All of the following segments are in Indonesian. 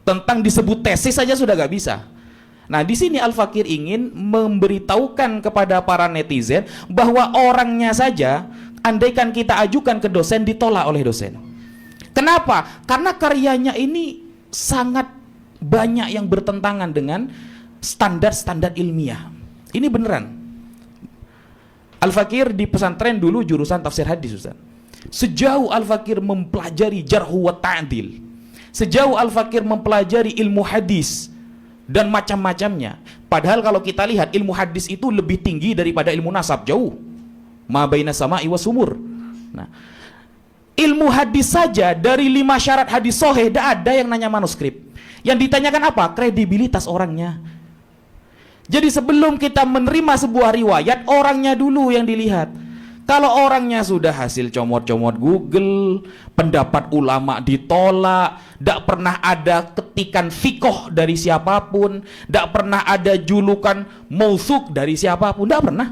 tentang disebut tesis saja sudah gak bisa. Nah, di sini Al-Fakir ingin memberitahukan kepada para netizen bahwa orangnya saja, andaikan kita ajukan ke dosen, ditolak oleh dosen. Kenapa? Karena karyanya ini sangat banyak yang bertentangan dengan standar-standar ilmiah. Ini beneran. Al-Fakir di pesantren dulu jurusan tafsir hadis, Ustaz. Sejauh Al-Fakir mempelajari jarhu wa ta'dil, sejauh Al-Fakir mempelajari ilmu hadis dan macam-macamnya. Padahal kalau kita lihat ilmu hadis itu lebih tinggi daripada ilmu nasab, jauh. Ma baina sama'i wa sumur. Nah, ilmu hadis saja dari 5 syarat hadis sahih tidak ada yang nanya manuskrip. Yang ditanyakan apa? Kredibilitas orangnya. Jadi sebelum kita menerima sebuah riwayat, orangnya dulu yang dilihat. Kalau orangnya sudah hasil comot-comot Google, pendapat ulama ditolak, tidak pernah ada ketikan fikoh dari siapapun, tidak pernah ada julukan mausuk dari siapapun, tidak pernah.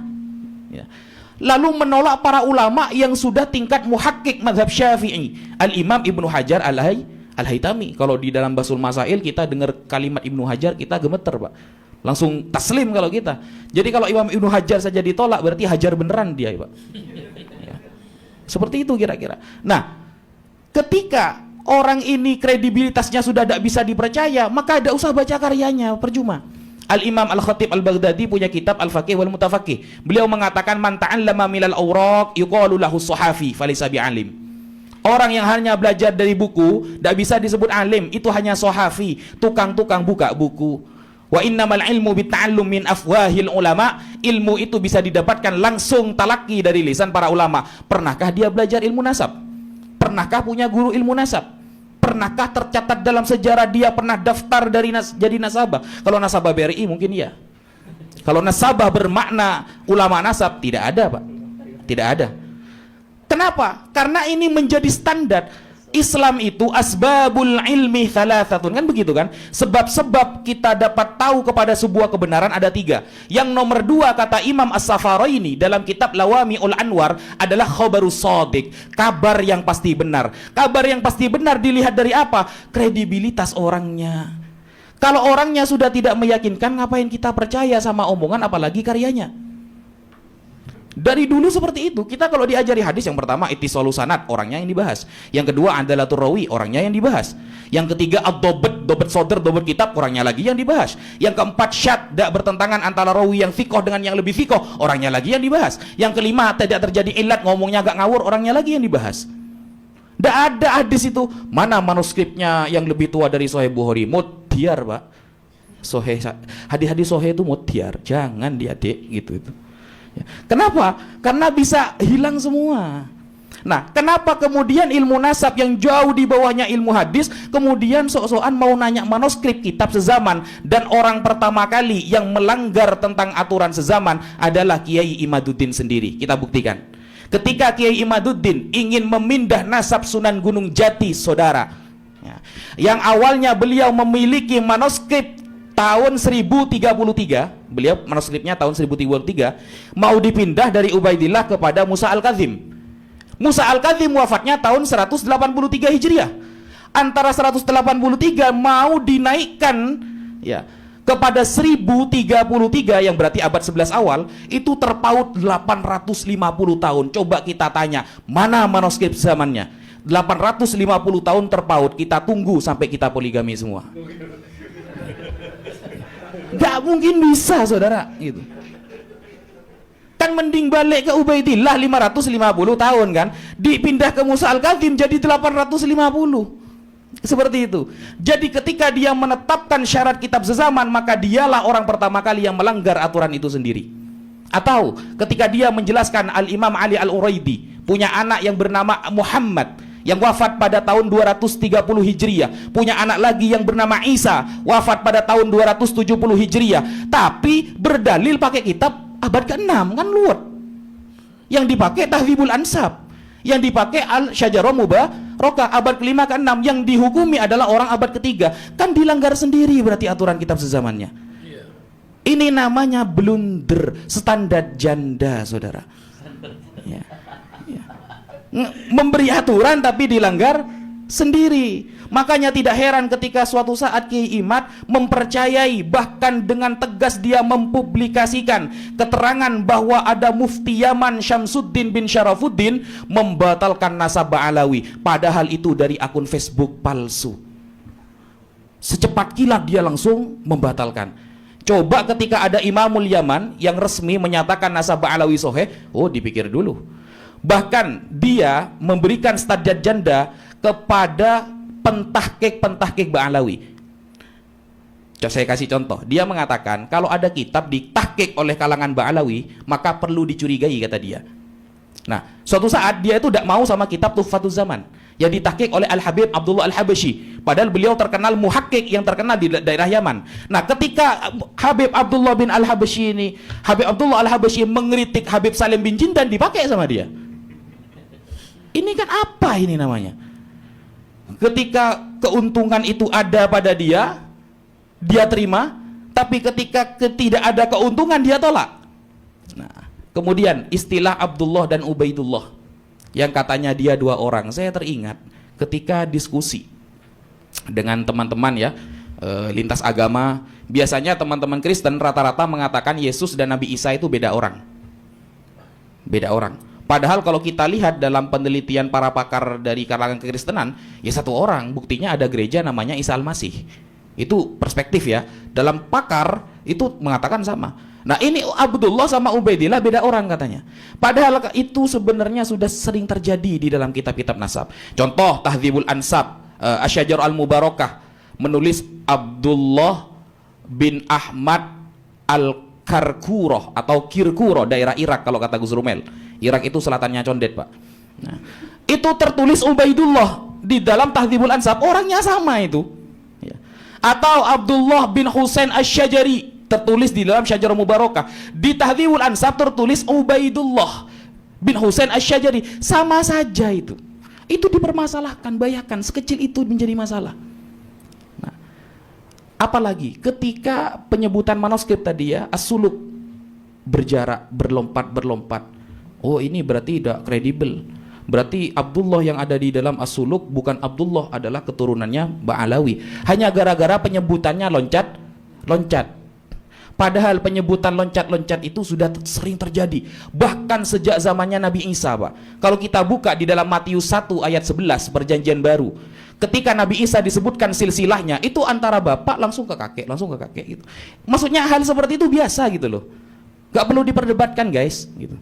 Ya. Lalu menolak para ulama yang sudah tingkat muhakkik mazhab Syafi'i, Al-Imam Ibnu Hajar Al-Haytami. Kalau di dalam Basul Masail kita dengar kalimat Ibnu Hajar, kita gemeter, Pak. Langsung taslim kalau kita. Jadi kalau Imam Ibnu Hajar saja ditolak, berarti Hajar beneran dia, Pak. Ya. Seperti itu kira-kira. Nah, ketika orang ini kredibilitasnya sudah tidak bisa dipercaya, maka tidak usah baca karyanya, percuma. Al-Imam Al-Khatib Al-Baghdadi punya kitab Al-Faqih wal Mutafaqih. Beliau mengatakan man ta'allama minal awraq yuqalu lahu sahafi falaysa bi'alim. Orang yang hanya belajar dari buku tidak bisa disebut alim, itu hanya sahafi, tukang-tukang buka buku. Wa innamal ilmu bita'allum min afwahil ulama. Ilmu itu bisa didapatkan langsung talaki dari lisan para ulama. Pernahkah dia belajar ilmu nasab? Pernahkah punya guru ilmu nasab? Pernahkah tercatat dalam sejarah dia pernah daftar dari jadi nasabah? Kalau nasabah BRI mungkin iya. Kalau nasabah bermakna ulama nasab, tidak ada, Pak. Tidak ada. Kenapa? Karena ini menjadi standar. Islam itu asbabul ilmi thalathatun, kan begitu kan? Sebab-sebab kita dapat tahu kepada sebuah kebenaran ada 3. Yang nomor 2 kata Imam As-Safaraini dalam kitab Lawami'ul Anwar adalah khabarus shadiq, kabar yang pasti benar. Kabar yang pasti benar dilihat dari apa? Kredibilitas orangnya. Kalau orangnya sudah tidak meyakinkan, ngapain kita percaya sama omongan apalagi karyanya? Dari dulu seperti itu. Kita kalau diajari hadis, yang pertama ittisalus sanad, orangnya yang dibahas. Yang kedua adalatur rawi, orangnya yang dibahas. Yang ketiga ad-dhabt, dhabt sodr, dhabt kitab, orangnya lagi yang dibahas. Yang keempat syad, tidak bertentangan antara rawi yang fikoh dengan yang lebih fikoh, orangnya lagi yang dibahas. Yang kelima tidak terjadi ilat, ngomongnya agak ngawur, orangnya lagi yang dibahas. Tidak ada hadis itu. Mana manuskripnya yang lebih tua dari Sahih Bukhari? Mudhyar, Pak. Hadis-hadis Sahih itu mudhyar, jangan diadik gitu itu. Ya. Kenapa? Karena bisa hilang semua. Nah, kenapa kemudian ilmu nasab yang jauh di bawahnya ilmu hadis, kemudian sok-sokan mau nanya manuskrip kitab sezaman, dan orang pertama kali yang melanggar tentang aturan sezaman adalah Kiai Imaduddin sendiri. Kita buktikan. Ketika Kiai Imaduddin ingin memindah nasab Sunan Gunung Jati, saudara, ya, yang awalnya beliau memiliki manuskrip tahun 1033, beliau manuskripnya tahun 1033, mau dipindah dari Ubaidillah kepada Musa Al-Kadzim. Musa Al-Kadzim wafatnya tahun 183 Hijriah. Antara 183 mau dinaikkan ya kepada 1033 yang berarti abad 11 awal, itu terpaut 850 tahun. Coba kita tanya, mana manuskrip zamannya? 850 tahun terpaut, kita tunggu sampai kita poligami semua. Gak mungkin bisa, saudara, gitu. Kan mending balik ke Ubaidillah 550 tahun kan, dipindah ke Musa Al-Kadzim jadi 850. Seperti itu. Jadi ketika dia menetapkan syarat kitab sezaman, maka dialah orang pertama kali yang melanggar aturan itu sendiri. Atau ketika dia menjelaskan Al-Imam Ali Al-Uraidi punya anak yang bernama Muhammad, yang wafat pada tahun 230 Hijriah, punya anak lagi yang bernama Isa, wafat pada tahun 270 Hijriah, tapi berdalil pakai kitab abad ke-6, kan luwet. Yang dipakai Tahdzibul Ansab, yang dipakai Al-Syajarah Mubarakah, abad ke-5 ke-6, yang dihukumi adalah orang abad ke-3. Kan dilanggar sendiri berarti aturan kitab sezamannya. Ini namanya blunder, standar janda, saudara. Ya. Memberi aturan tapi dilanggar sendiri. Makanya tidak heran ketika suatu saat Kiai Imad mempercayai, bahkan dengan tegas dia mempublikasikan keterangan bahwa ada Mufti Yaman Syamsuddin bin Syarafuddin membatalkan nasab Ba'alawi, padahal itu dari akun Facebook palsu. Secepat kilat dia langsung membatalkan. Coba ketika ada Imamul Yaman yang resmi menyatakan nasab Ba'alawi sahih, oh dipikir dulu. Bahkan dia memberikan stadiat janda kepada pentahkik Ba'alawi. Saya kasih contoh. Dia mengatakan kalau ada kitab ditahkik oleh kalangan Ba'alawi, maka perlu dicurigai, kata dia. Nah, suatu saat dia itu tidak mau sama kitab Tuhfatuz Zaman yang ditahkik oleh Al-Habib Abdullah Al-Habashi. Padahal beliau terkenal muhakkik yang terkenal di daerah Yaman. Nah, ketika Habib Abdullah bin Al-Habashi ini, Habib Abdullah Al-Habashi mengkritik Habib Salim bin Jindan, dipakai sama dia. Ini kan apa ini namanya? Ketika keuntungan itu ada pada dia, dia terima, tapi ketika tidak ada keuntungan dia tolak. Nah, kemudian istilah Abdullah dan Ubaidullah yang katanya dia dua orang, saya teringat ketika diskusi dengan teman-teman ya, lintas agama. Biasanya teman-teman Kristen rata-rata mengatakan Yesus dan Nabi Isa itu beda orang. Beda orang. Padahal kalau kita lihat dalam penelitian para pakar dari kalangan kekristenan, ya satu orang, buktinya ada gereja namanya Isa Al-Masih. Itu perspektif ya. Dalam pakar itu mengatakan sama. Nah, ini Abdullah sama Ubaidillah beda orang katanya. Padahal itu sebenarnya sudah sering terjadi di dalam kitab-kitab nasab. Contoh Tahdzibul Ansab, Asy-Syajar Al-Mubarakah menulis Abdullah bin Ahmad Al-Karkuroh atau Kirkuroh, daerah Irak kalau kata Gus Rumel. Irak itu selatannya Condet, Pak. Nah, itu tertulis Ubaidullah di dalam Tahdzibul Ansab, orangnya sama itu. Ya. Atau Abdullah bin Husain Asy-Syajari tertulis di dalam Syajar Mubarakah. Di Tahdzibul Ansab tertulis Ubaidullah bin Husain Asy-Syajari, sama saja itu. Itu dipermasalahkan, bayangkan sekecil itu menjadi masalah. Nah, apalagi ketika penyebutan manuskrip tadi ya, as-suluk berjarak, berlompat. Oh, ini berarti tidak kredibel. Berarti Abdullah yang ada di dalam as-suluk bukan Abdullah, adalah keturunannya Ba'alawi. Hanya gara-gara penyebutannya loncat. Padahal penyebutan loncat-loncat itu sudah sering terjadi. Bahkan sejak zamannya Nabi Isa, Pak. Kalau kita buka di dalam Matius 1 ayat 11 Perjanjian Baru, ketika Nabi Isa disebutkan silsilahnya, itu antara bapak langsung ke kakek gitu. Maksudnya hal seperti itu biasa gitu loh. Gak perlu diperdebatkan, guys gitu.